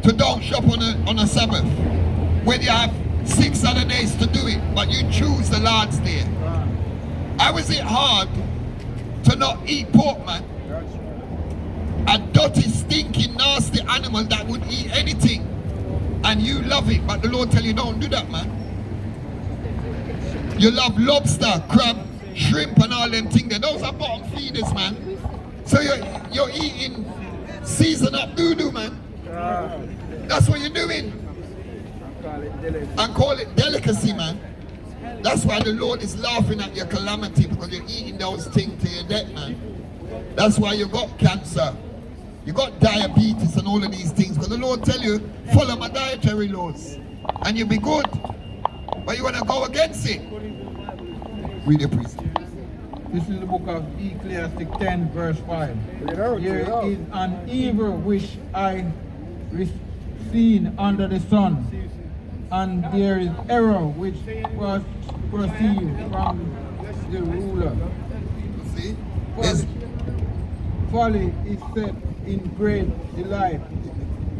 to don't shop on a Sabbath when you have 6 other days to do it, but you choose the Lord's Day? How is it hard to not eat pork, man? A dirty, stinking, nasty animal that would eat anything, and you love it, but the Lord tell you don't do that, man. You love lobster, crab, shrimp, and all them things. Those are bottom feeders, man. So you're eating seasoned up doo-doo, man. That's what you're doing. And call it delicacy, man. That's why the Lord is laughing at your calamity, because you're eating those things to your death, man. That's why you got cancer, you got diabetes and all of these things, because the Lord tell you, follow my dietary laws and you'll be good. But you want to go against it. Read it, please. This is the book of Ecclesiastes 10 verse 5. There is an evil which I seen under the sun, and there is error which was perceived from the ruler. See? Folly is set in great delight,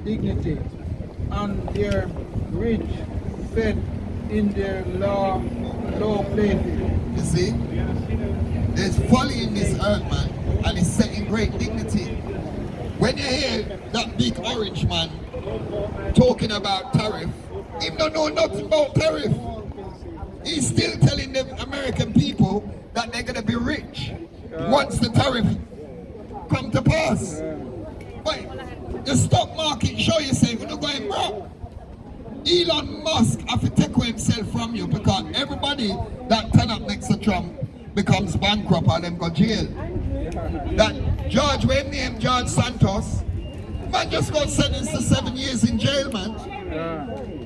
dignity, and their rich set in their low places. You see? There's folly in this earth, man, and it's set in great dignity. When you hear that big orange man talking about tariff, he don't know nothing about tariff. He's still telling the American people that they're going to be rich once the tariff come to pass. But the stock market show you say we're not going broke. Elon Musk have to take away himself from you, because everybody that turn up next to Trump becomes bankrupt and them go jail. That George, when named George Santos, man just got sentenced to 7 years in jail, man.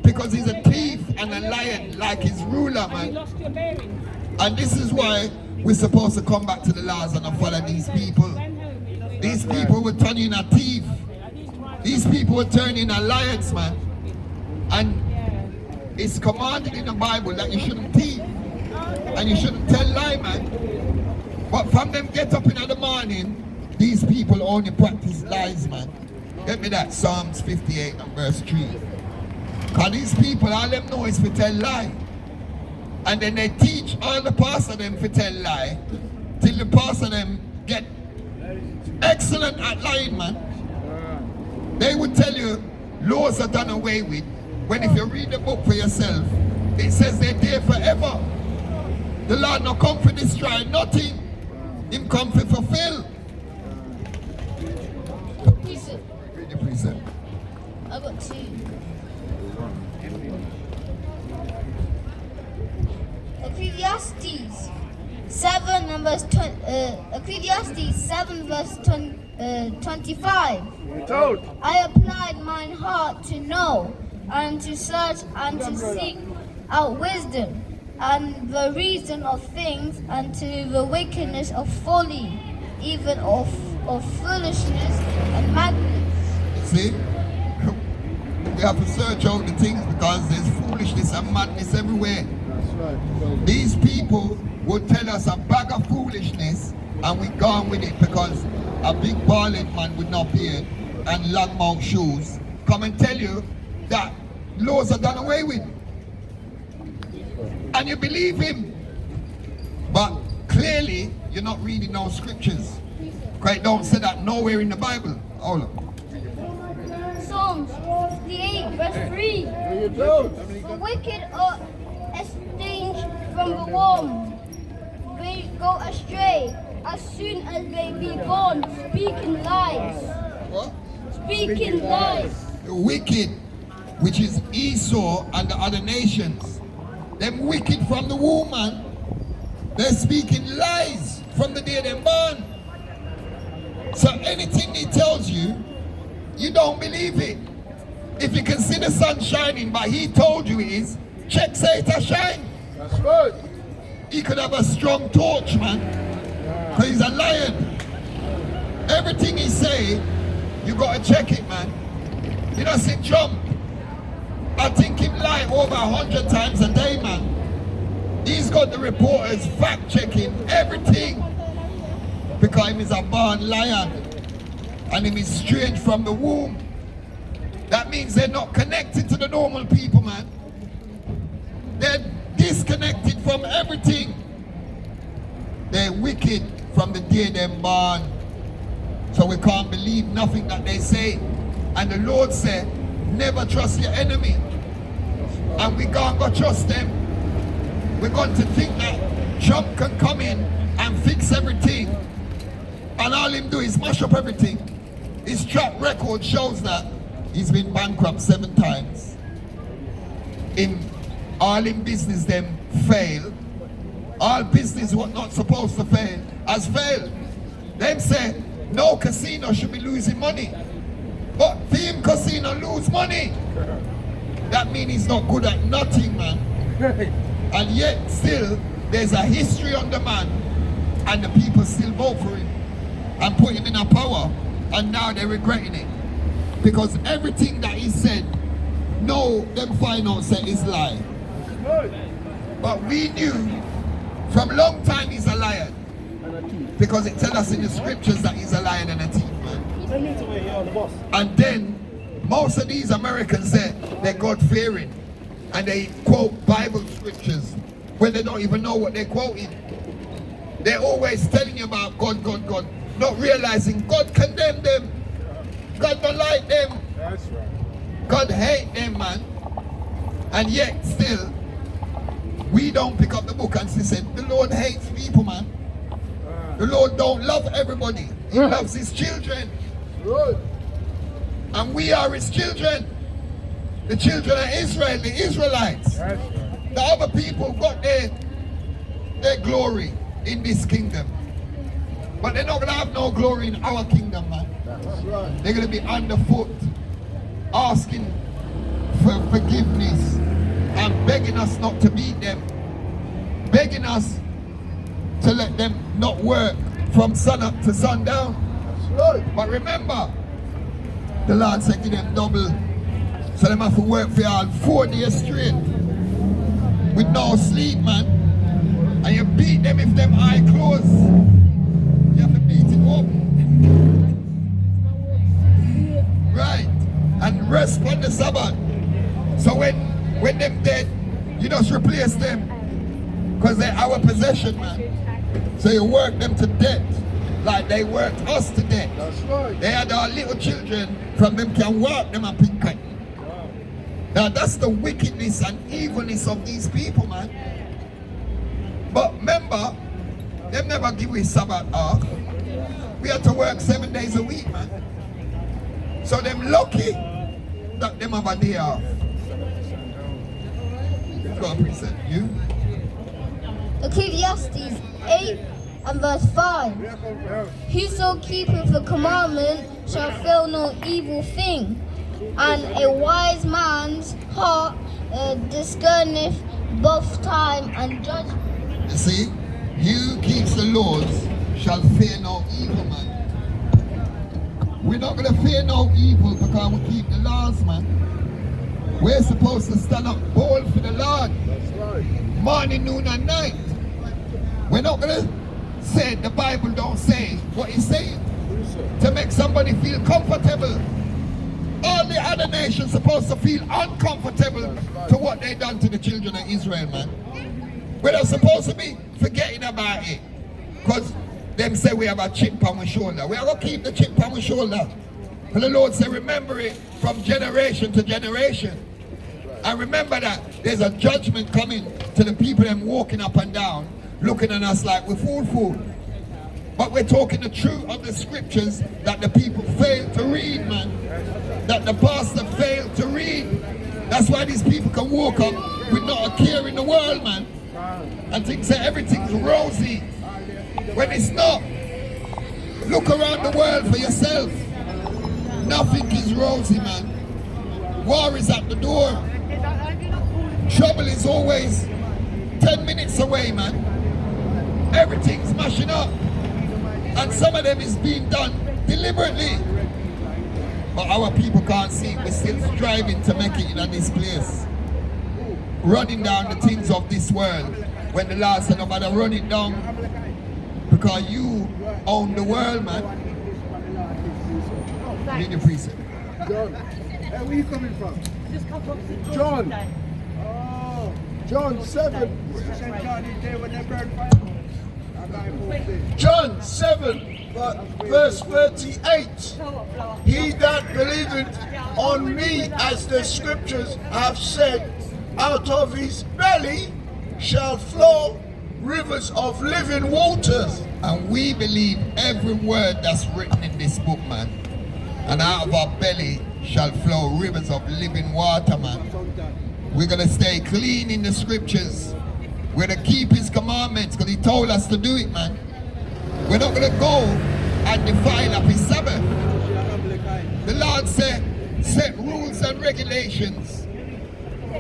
Because he's a thief and a lion like his ruler, man. And this is why we're supposed to come back to the laws and not follow these people. These people will turn in a thief. These people will turn in a lions, man. And it's commanded in the Bible that you shouldn't thief and you shouldn't tell lie, man. But from them get up in the morning, these people only practice lies, man. Get me that Psalms 58 and verse 3. Because these people, all them know is to tell lie. And then they teach all the pastor them to tell lie, till the pastor them get excellent at lying, man. They would tell you laws are done away with, when if you read the book for yourself, it says they're there forever. The Lord not come for destroy nothing. Him come for fulfill. Read the precept. I got 2. Ecclesiastes 7 and verse 25. I applied mine heart to know, and to search and to seek out wisdom, and the reason of things, and to the wickedness of folly, even of foolishness and madness. See? We have to search out the things, because there's foolishness and madness everywhere. These people would tell us a bag of foolishness and we gone with it, because a big bald man with no beard and long mouth shoes come and tell you that laws are done away with. And you believe him. But clearly you're not reading those scriptures. Because it don't say that nowhere in the Bible. Hold on. Psalms 58 verse 3. The wicked are estranged from the warm. They go astray as soon as they be born, speaking lies. What? Speaking lies. The wicked, which is Esau and the other nations. Them wicked from the womb, man. They're speaking lies from the day they're born. So anything he tells you, you don't believe it. If you can see the sun shining, but he told you it is, check say it a shine. That's good. He could have a strong torch, man. Because he's a lion. Everything he say, you got to check it, man. You know, see Trump, I think him lie over 100 times a day, man. He's got the reporters fact checking everything. Because him is a born lion. And him is strange from the womb. That means means they're not connected to the normal people, man. They're disconnected from everything. They're wicked from the day they're born. So we can't believe nothing that they say. And the Lord said, never trust your enemy. And we can't go trust them. We're going to think that Trump can come in and fix everything. And all him do is mash up everything. His track record shows that he's been bankrupt 7 times. All in business them fail. All business what not supposed to fail has failed. Them say no casino should be losing money. But theme casino lose money. That means he's not good at nothing, man. And yet still there's a history on the man and the people still vote for him and put him in a power, and now they're regretting it. Because everything that he said, no, them find out say is lie. But we knew from long time he's a liar. Because it tells us in the scriptures that he's a liar and a thief, man. And then most of these Americans they're God-fearing. And they quote Bible scriptures when they don't even know what they're quoting. They're always telling you about God, God, God, not realizing God condemned them. God don't like them. That's right. God hate them, man. And yet still, we don't pick up the book and say, the Lord hates people, man. The Lord don't love everybody. He loves his children. And we are his children. The children of Israel, the Israelites. The other people got their glory in this kingdom. But they're not going to have no glory in our kingdom, man. They're going to be underfoot, asking for forgiveness and begging us not to beat them. Begging us to let them not work from sun up to sundown. But remember, the Lord said give them double. So them have to work for y'all 4 days straight with no sleep, man. And you beat them if them eye closed. You have to beat it up. Right. And rest on the Sabbath. So when them dead, you just replace them. Because they're our possession, man. So you work them to death like they worked us to death. That's right. They had our little children, from them can work them and pick cut. Now that's the wickedness and evilness of these people, man. But remember, them never give we Sabbath off. We had to work 7 days a week, man. So them lucky that them have a day off. Go on, present you. Ecclesiastes 8 and verse 5. Whoso keepeth the commandment shall feel no evil thing, and a wise man's heart discerneth both time and judgment. You see, he who keeps the laws shall fear no evil, man. We're not going to fear no evil because we keep the laws, man. We're supposed to stand up bold for the Lord. That's right. Morning, noon, and night. We're not going to say the Bible don't say what it's saying to make somebody feel comfortable. All the other nations supposed to feel uncomfortable to what they done to the children of Israel, man. We're not supposed to be forgetting about it. Because them say we have a chip on our shoulder. We are going to keep the chip on our shoulder. And the Lord said, remember it from generation to generation. And remember that there's a judgment coming to the people them walking up and down, looking at us like we're fool. But we're talking the truth of the scriptures that the people failed to read, man. That the pastor failed to read. That's why these people can walk up with not a care in the world, man. And think that everything's rosy. When it's not. Look around the world for yourself. Nothing is rosy, man. War is at the door. Trouble is always 10 minutes away, man. Everything's mashing up. And some of them is being done deliberately. But our people can't see. We're still striving to make it in this place. Running down the things of this world. When the Lord said, no matter run it down. Because you own the world, man. Read the precept. Hey, where you coming from? Just come from John. Oh. John 7. St. John is there when they burn fire. John 7, verse 38. He that believeth on me, as the scriptures have said, out of his belly shall flow rivers of living waters. And we believe every word that's written in this book, man. And out of our belly shall flow rivers of living water, man. We're going to stay clean in the scriptures. We're going to keep his commandments because he told us to do it, man. We're not going to go and defile up his Sabbath. The Lord said, set rules and regulations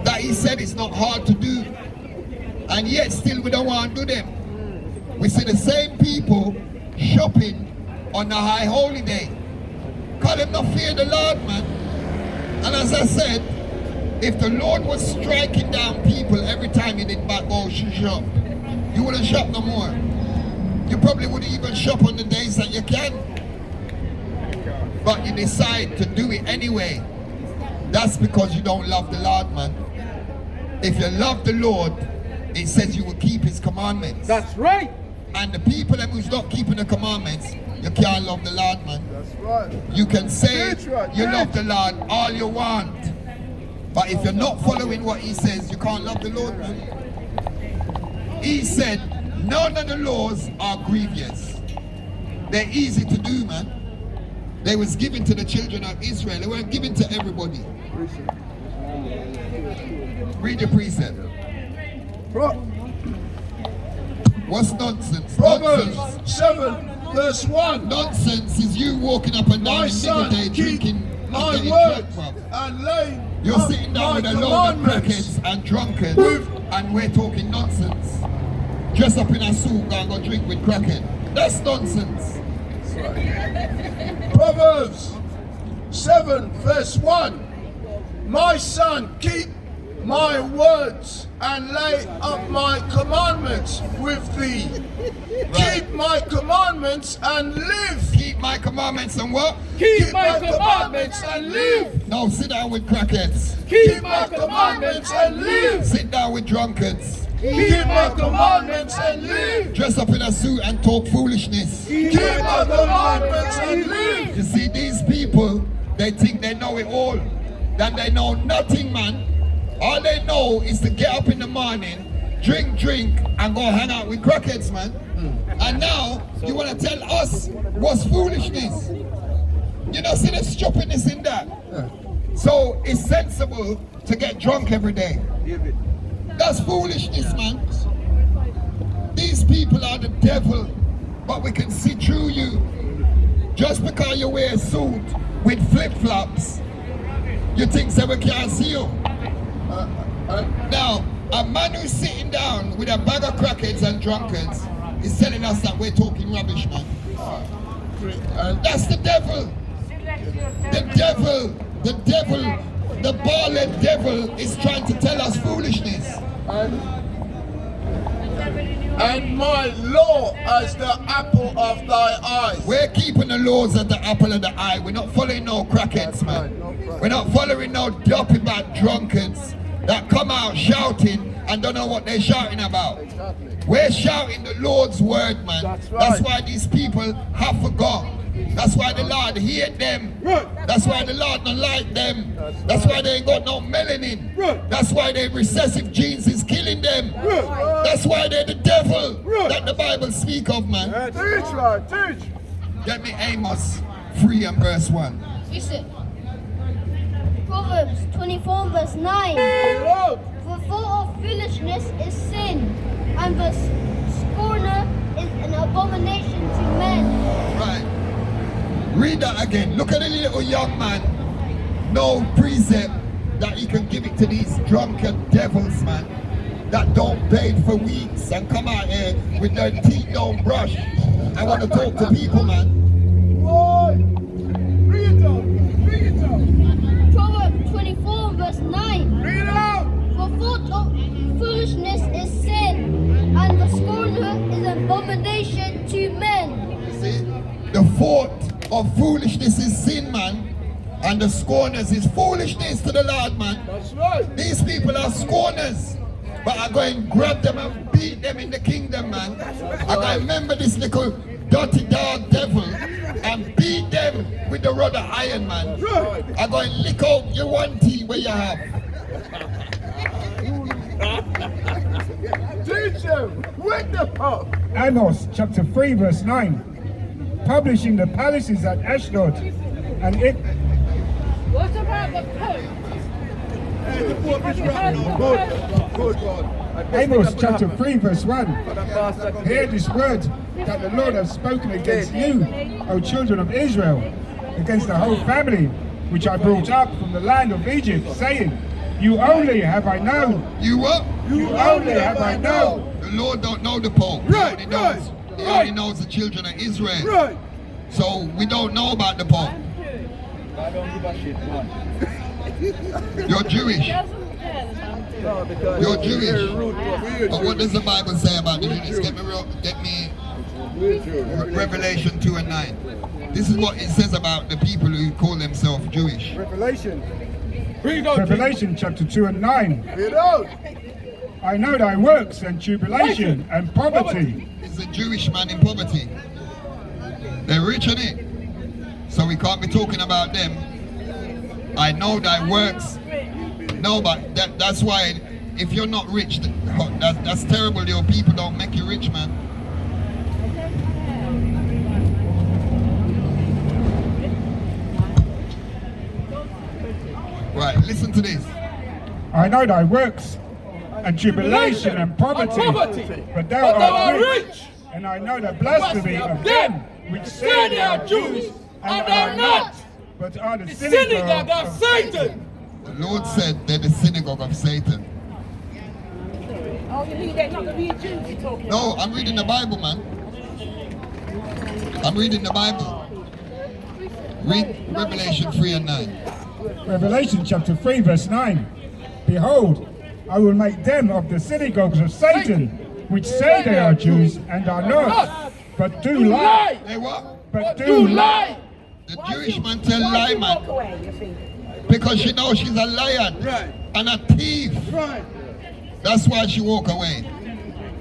that he said it's not hard to do. And yet still we don't want to do them. We see the same people shopping on the high holy day. Call them not fear the Lord, man. And as I said, if the Lord was striking down people every time you did back go shop, you wouldn't shop no more. You probably wouldn't even shop on the days that you can. But you decide to do it anyway. That's because you don't love the Lord, man. If you love the Lord, it says you will keep his commandments. That's right. And the people who's not keeping the commandments, you can't love the Lord, man. That's right. You can say Right. you love the Lord all you want. But if you're not following what he says, you can't love the Lord, man. He said, none of the laws are grievous. They're easy to do, man. They was given to the children of Israel. They weren't given to everybody. Read the precept. What's nonsense? Proverbs Nonsense. 7, verse 1. Nonsense is you walking up and down My in son, day keep drinking my getting words drunk, bruv. and lay You're up sitting down my with a load of commandments. crackheads and drunkards, With- and we're talking nonsense. Dress up in a suit and go drink with crackhead. That's nonsense. Proverbs 7, verse 1. My son, keep my words and lay up my commandments with thee. Right. Keep my commandments and live. Keep my commandments and what? Keep my commandments and live. No, sit down with crackheads. Keep my commandments and live. Sit down with drunkards. Keep my commandments and live. Dress up in a suit and talk foolishness. Keep my commandments and live. You see, these people, they think they know it all. That they know nothing, man. All they know is to get up in the morning, drink, and go hang out with crackheads, man. And now, you want to tell us what's foolishness? You know, see the stupidness in that? So, it's sensible to get drunk every day. That's foolishness, man. These people are the devil, but we can see through you. Just because you wear a suit with flip-flops, you think that we can't see you. Now, a man who's sitting down with a bag of crackheads and drunkards is telling us that we're talking rubbish, man. That's the devil. The bald devil is trying to tell us foolishness. And my law as the apple of thy eyes. We're keeping the laws at the apple of the eye. We're not following no crackheads, man. We're not following no dopey bad drunkards that come out shouting and don't know what they're shouting about. We're shouting the Lord's word, man. That's why these people have forgot. That's why the Lord hate them. That's why the Lord don't like them. That's why they ain't got no melanin. That's why their recessive genes is killing them. That's why they're the devil that the Bible speak of, man. Teach, Lord, teach. Get me Amos 3 and verse 1. Listen. Proverbs 24 verse 9. Lord. The thought of foolishness is sin, and the scorner is an abomination to men. Right. Read that again. Look at the little young man. No precept that he can give it to these drunken devils, man, that don't bathe for weeks and come out here with their teeth don't brush. I want to talk to people, man. Boy. Read it out. Read it out. Proverbs 24 verse 9. Read it out. The thought of foolishness is sin, and the scorner is an abomination to men. See? The thought of foolishness is sin, man. And the scorners is foolishness to the Lord, man. That's right. These people are scorners. But I go and grab them and beat them in the kingdom, man. I go and remember this little dirty dog devil and beat them with the rod of iron, man. I go and lick out your one teeth where you have. Teach them. Wake them up. Amos chapter 3 verse 9. Publishing the palaces at Ashdod, and it What about the Pope? Hey, the Pope is right. Good God. Amos chapter 3 verse 1. Hear this word that the Lord has spoken against you, O children of Israel, against the whole family which I brought up from the land of Egypt, saying, you only have I known. You what? You only have I known. The Lord don't know the Pope. Right, He only knows the children of Israel. Right. So we don't know about the Pope. I don't give a shit, man. You're Jewish. No, because You're it's Jewish. very rude to us. But what does the Bible say about the Jews? Get me Revelation 2 and 9. This is what it says about the people who call themselves Jewish. Revelation. Bring it out. Revelation chapter 2 and 9. Bring it out. I know thy works and tribulation and poverty. It's a Jewish man in poverty. They're rich in it. So we can't be talking about them. I know thy works. No, but that's why if you're not rich, that's terrible. Your people don't make you rich, man. Right, listen to this. I know thy works and tribulation and poverty, but thou art rich. And I know the blasphemy of them which say they are Jews and are not, but are the synagogue of Satan. The Lord said they're the synagogue of Satan. Oh, you mean they're not the real Jews you're talking about? No, I'm reading the Bible, man. I'm reading the Bible. Read Revelation 3 and 9. Revelation chapter 3 verse 9. Behold, I will make them of the synagogues of Satan, which say they are Jews and are not, but do lie. They what? But do lie. The Jewish man tell lie, Walk man. away, you think? Because she knows she's a liar and a thief. Right. That's why she walk away.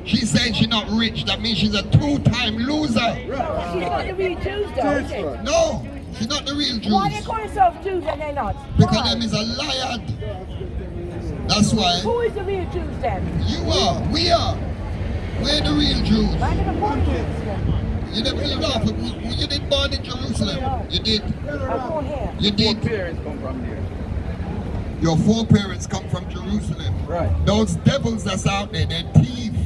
She's saying she's not rich. That means she's a two-time loser. She's not the real Jews, though, is she? No, she's not the real Why they Jews. call themselves Jews and they're not? Because Why? them is a liar. That's why Who is the real Jews then? you are, we are. We're the real Jews. Why are they born Jews? You never laugh. You did born in Jerusalem. You did. I'm born here. You did. Parents come from there. Your foreparents come from Jerusalem. Right. Those devils that's out there, they're thieves.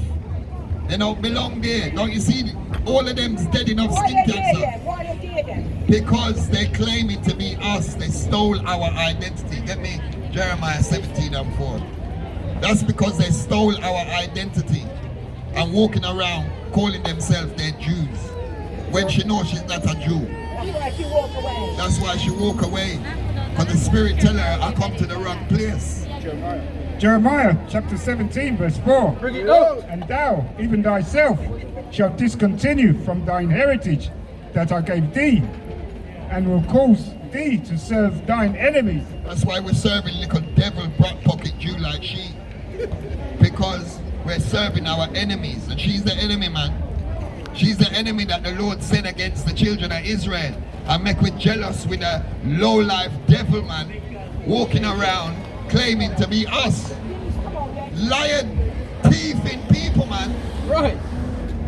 They don't belong there. Don't you see? All of them's dead enough Why skin they there cancer. then? Why they there then? Because they claim it to be us. They stole our identity. Get me? Jeremiah 17 and 4. That's because they stole our identity and walking around calling themselves they're Jews. When she knows she's not a Jew. That's why she walk away. That's why she walk away. Because the Spirit tell her, I come to the wrong place. Jeremiah chapter 17 verse 4. Bring it out. And thou, even thyself, shalt discontinue from thine heritage that I gave thee, and will cause thee to serve thine enemies. That's why we're serving little devil pocket Jew like she. Because we're serving our enemies. And she's the enemy, man. She's the enemy that the Lord sent against the children of Israel. And make we jealous with a low-life devil, man. Walking around claiming to be us. Lying, thieving people, man. Right.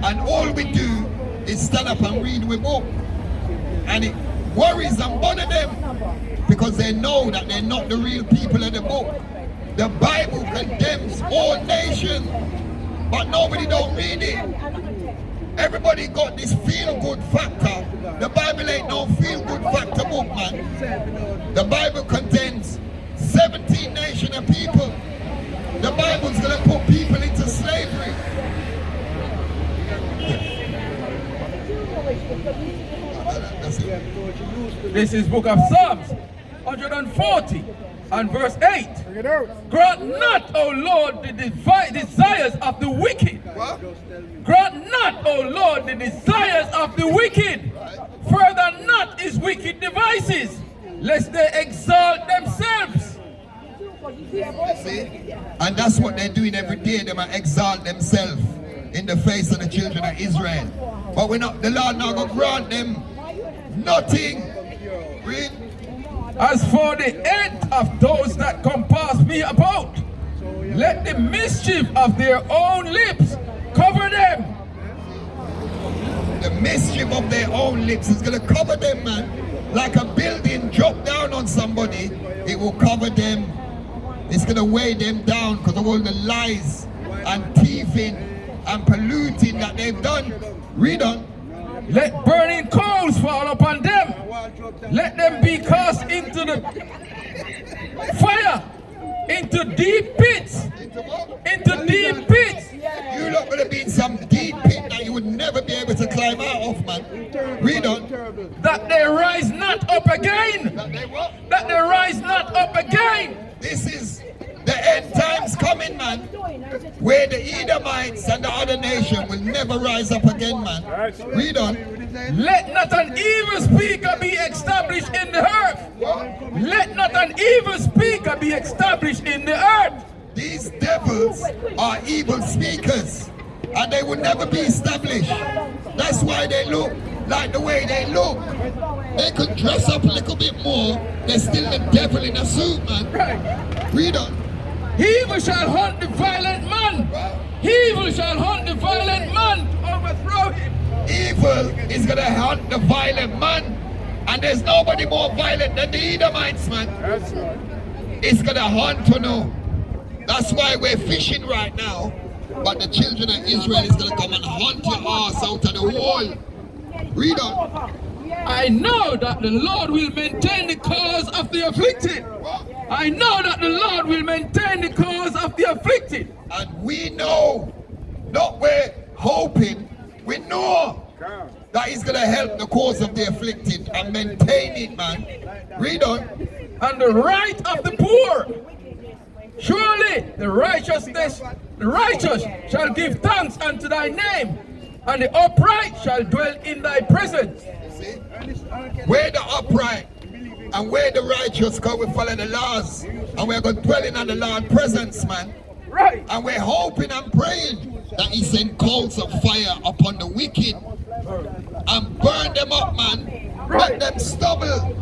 And all we do is stand up and read with book. And it worries and bother them because they know that they're not the real people of the book. The Bible condemns all nations, but nobody don't read it. Everybody got this feel-good factor. The Bible ain't no feel-good factor book, man. The Bible contains 17 nations of people. The Bible's gonna put people into slavery. That's it. This is book of Psalms 140 and verse 8. Bring it out. Grant not, O Lord, the desires of the wicked. What? Grant not, O Lord, the desires of the wicked. Further not his wicked devices. lest they exalt themselves. See? And that's what they're doing every day. They might exalt themselves in the face of the children of Israel. But we're not, the Lord not going to grant them nothing. Read. As for the end of those that compass me about, let the mischief of their own lips cover them. The mischief of their own lips is going to cover them, man. Like a building drop down on somebody, it will cover them. It's going to weigh them down because of all the lies and thieving and polluting that they've done. Read on. Let burning coals fall upon them. Let them be cast into the fire, into deep pits. Into deep pits. You're not going to be in some deep pit that you would never be able to climb out of, man. Read on. That they rise not up again. That they what? That they rise not up again. This is the end times coming, man, where the Edomites and the other nation will never rise up again, man. Read on. Let not an evil speaker be established in the earth. Let not an evil speaker be established in the earth. These devils are evil speakers, and they will never be established. That's why they look like the way they look. They could dress up a little bit more. They're still the devil in a suit, man. Read on. Evil shall hunt the violent man. Evil shall hunt the violent man to overthrow him. Evil is going to hunt the violent man. And there's nobody more violent than the Edomites, man. It's going to hunt to know. That's why we're fishing right now. But the children of Israel is going to come and hunt your ass out of the wall. Read on. I know that the Lord will maintain the cause of the afflicted. I know that the Lord will maintain the cause of the afflicted. And we know, not we're hoping, we know that He's going to help the cause of the afflicted and maintain it, man. Read on. And the right of the poor. Surely the righteous shall give thanks unto thy name, and the upright shall dwell in thy presence. See? Where the upright and where the righteous come, we follow the laws, and we're going to dwell in the Lord's presence, man. Right. And we're hoping and praying that He send coals of fire upon the wicked and burn them up, man. Let them stubble.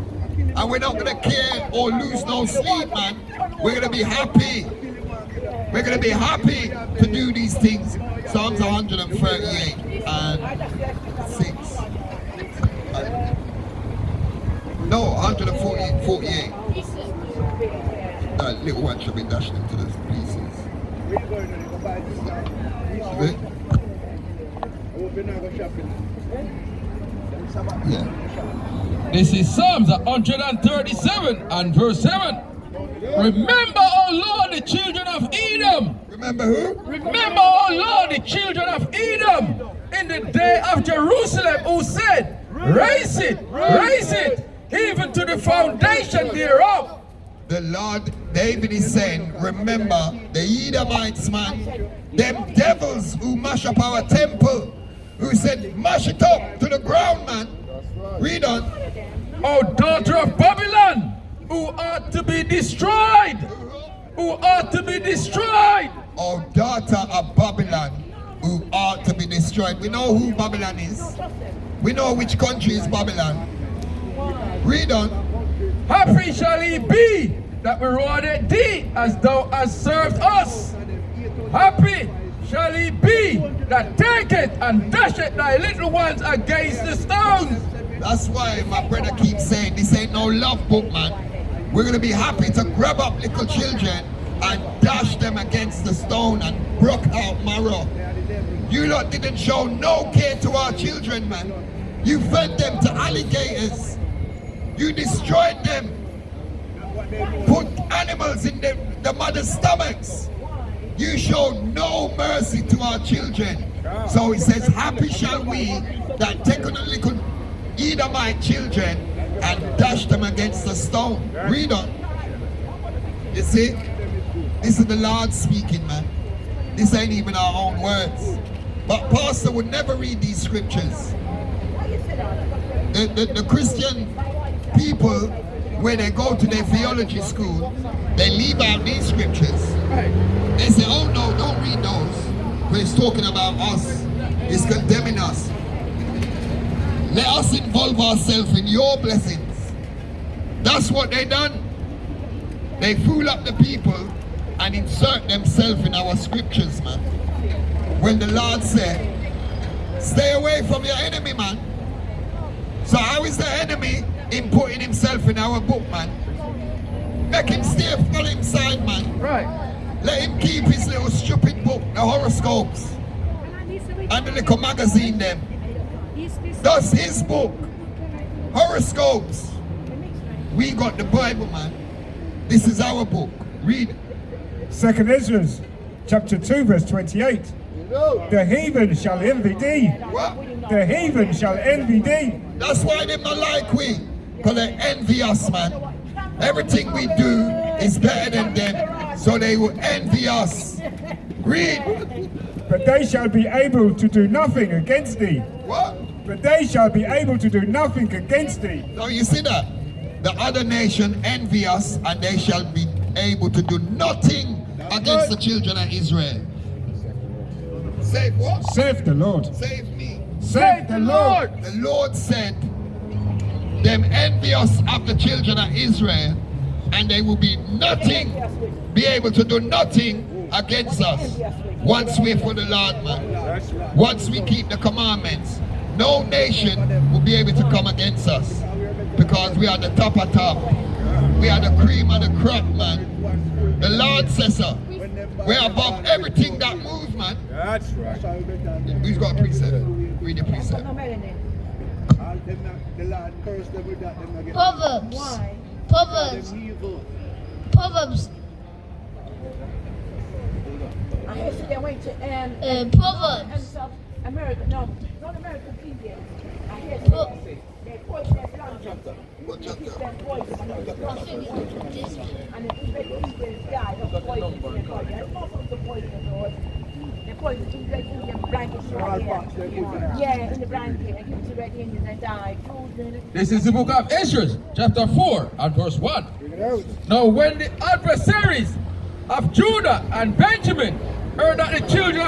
And we're not going to care or lose no sleep, man. We're going to be happy. We're going to be happy to do these things. Psalms 138 and 6. No, 148. That little one should be dashed into the pieces. Yeah. This is Psalms 137 and verse 7. Remember, O Lord, the children of Edom. Remember who? Remember, O Lord, the children of Edom in the day of Jerusalem, who said, raise it, even to the foundation thereof. The Lord, David is saying, remember the Edomites, man. Them devils who mash up our temple, who said, mash it up to the ground, man. Read on. O daughter of Babylon, who ought to be destroyed. Who ought to be destroyed. O daughter of Babylon, who ought to be destroyed. We know who Babylon is. We know which country is Babylon. Read on. Happy shall he be that rewarded thee as thou hast served us. Happy shall he be that taketh and dasheth thy little ones against the stones. That's why my brother keeps saying this ain't no love book, man. We're going to be happy to grab up little children and dash them against the stone and broke out marrow. You lot didn't show no care to our children, man. You fed them to alligators. You destroyed them. Put animals in the mother's stomachs. You showed no mercy to our children. So he says, happy shall we that take on the little Edomite children and dash them against the stone. Read on. You see? This is the Lord speaking, man. This ain't even our own words. But pastor would never read these scriptures. The Christian people where they go to their theology school, they leave out these scriptures. They say, oh no, don't read those. Where it's talking about us. It's condemning us. Let us involve ourselves in your blessings. That's what they done. They fool up the people and insert themselves in our scriptures, man. When the Lord said, stay away from your enemy, man. So how is the enemy putting himself in our book, man? Make him stay on his side, man. Right. Let him keep his little stupid book, the horoscopes, and the little magazine them. That's his book. Horoscopes. We got the Bible, man. This is our book. Read it. 2 Israel, chapter 2, verse 28. The heathen shall envy thee. What? The heathen shall envy thee. That's why they not like we. Because they envy us, man. Everything we do is better than them. So they will envy us. Read. But they shall be able to do nothing against thee. What? But they shall be able to do nothing against thee. So you see that? The other nation envy us, and they shall be able to do nothing against the children of Israel. Save what? Save the Lord. Save me. Save the Lord. The Lord said, them envious of the children of Israel, and they will be nothing, be able to do nothing against us. Once we for the Lord, man. Once we keep the commandments, no nation will be able to come against us. Because we are the top of top. We are the cream of the crop, man. The Lord says so. We're above everything that moves, man. That's right. Who's got a precept? Read the precept. Proverbs. Proverbs. Proverbs. I yesterday went to Proverbs. America, no, not American Indians. I yesterday they poison their blood. What They chapter? keep them poison. And the Indians die of poison. There's no sort of poison, Lord. They poison to Red Indian blankets right here. Yeah, in the blanket. And give it to Red Indians and die. This is the book of Ezra, chapter 4 and verse 1. Now when the adversaries of Judah and Benjamin heard that the children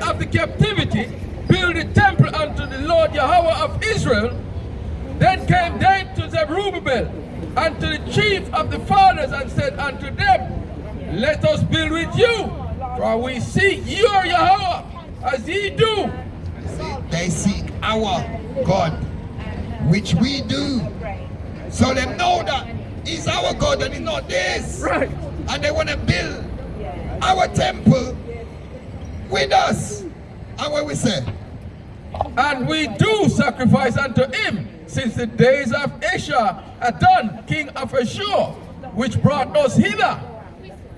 of the captivity build a temple unto the Lord Yahawah of Israel, then came they to Zerubbabel and to the chief of the fathers and said unto them, let us build with you, for we seek your Yahawah as ye do. They seek our God, which we do. So they know that He's our God and He's not theirs. Right. And they want to build our temple with us. And what we say? And we do sacrifice unto him since the days of Adon, king of Ashur, which brought us hither.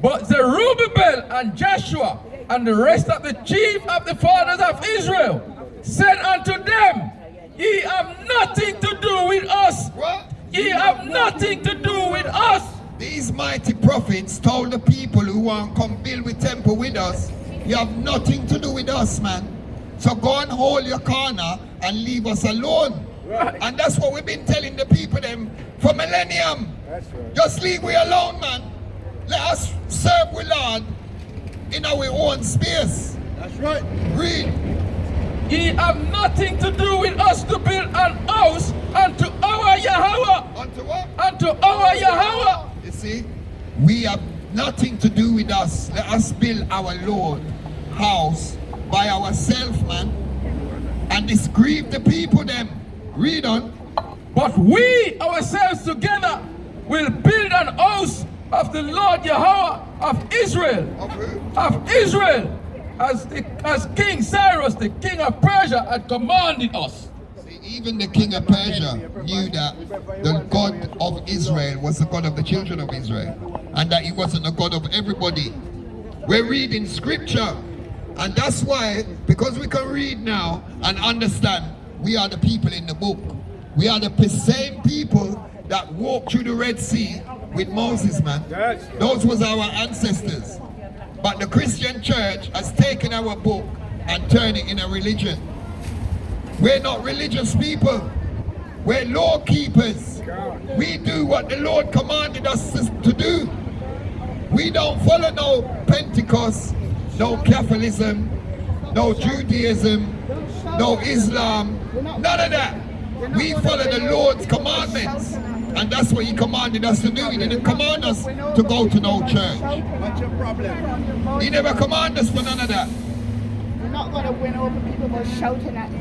But Zerubbabel and Joshua and the rest of the chief of the fathers of Israel said unto them, ye have nothing to do with us. What? Ye have nothing to do with us. These mighty prophets told the people who want to come build a temple with us, you have nothing to do with us, man. So go and hold your corner and leave us alone. Right. And that's what we've been telling the people them for millennium. That's right. Just leave we alone, man. Let us serve with Lord in our own space. That's right. Read. Ye have nothing to do with us to build an house unto our Yahawah. Unto what? Unto our Yahawah. You see, we have nothing to do with us. Let us build our Lord house by ourselves, man. And this grieve the people them. Read on. But we ourselves together will build an house of the Lord Yahawah of Israel. Of who? Of Israel. As King Cyrus, the king of Persia, had commanded us. See, even the king of Persia knew that the God of Israel was the God of the children of Israel, and that He wasn't the God of everybody. We're reading scripture, and that's why, because we can read now and understand, we are the people in the book. We are the same people that walked through the Red Sea with Moses, man. Those was our ancestors. But the Christian church has taken our book and turned it in a religion. We're not religious people. We're law keepers. We do what the Lord commanded us to do. We don't follow no Pentecost, no Catholicism, no Judaism, no Islam, none of that. We follow the Lord's commandments. And that's what He commanded us to do. He didn't command us to go to no church. What's your problem? He never commanded us for none of that. You're not going to win over people by shouting at you.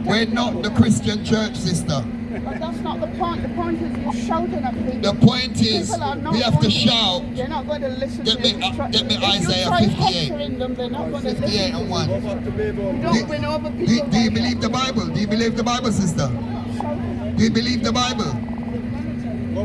We're not the Christian church, sister. But that's not the point. The point is you're shouting at people. The point is we have to shout. They're not going to listen Get to me, you. get me If Isaiah you try 58. hectoring them, they're not going to 58 listen. and 1. You don't win over people. Do you believe the Bible? Do you believe the Bible, sister? Do you believe the Bible?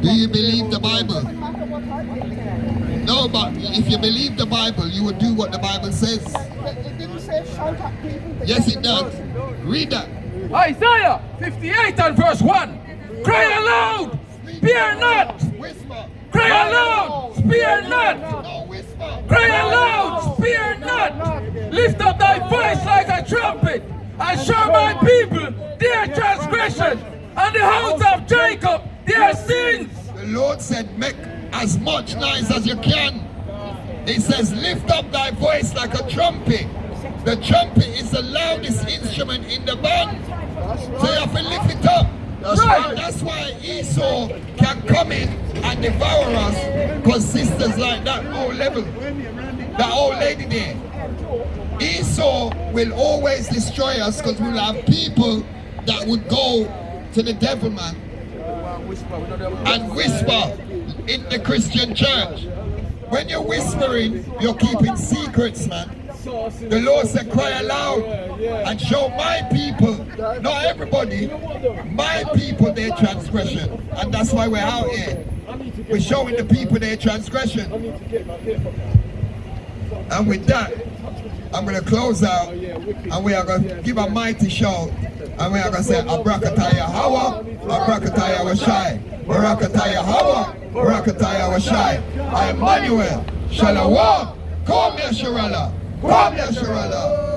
Do you believe the Bible? Doesn't matter what I think. No, but if you believe the Bible, you would do what the Bible says. But it didn't say shout at people. but Yes, get it the does. voice. Read that. Isaiah 58 and verse 1. Cry aloud, spare not. Whisper. Cry aloud, spare not. No whisper. Cry aloud, spare not. Lift up thy voice like a trumpet, and show my people their transgression, and the house of Jacob their sins. The Lord said, make as much noise as you can. He says, lift up thy voice like a trumpet. The trumpet is the loudest instrument in the band. So you have to lift it up. Right. That's why Esau can come in and devour us, because sisters like that old level, that old lady there. Esau will always destroy us because we will have people that would go to the devil, man, and whisper in the Christian church. When you're whispering, you're keeping secrets, man. The Lord said, cry aloud and show my people, not everybody, my people their transgression. And that's why we're out here. We're showing the people their transgression. And with that, I'm going to close out, and we are going to give a mighty shout, and we are going to say, Abrakata Yahawah, Abrakata Yahawashi, Barakata Yahawah, Barakata Yahawashi. I am Emmanuel, Shalawah, come yasharahla, come yasharahla.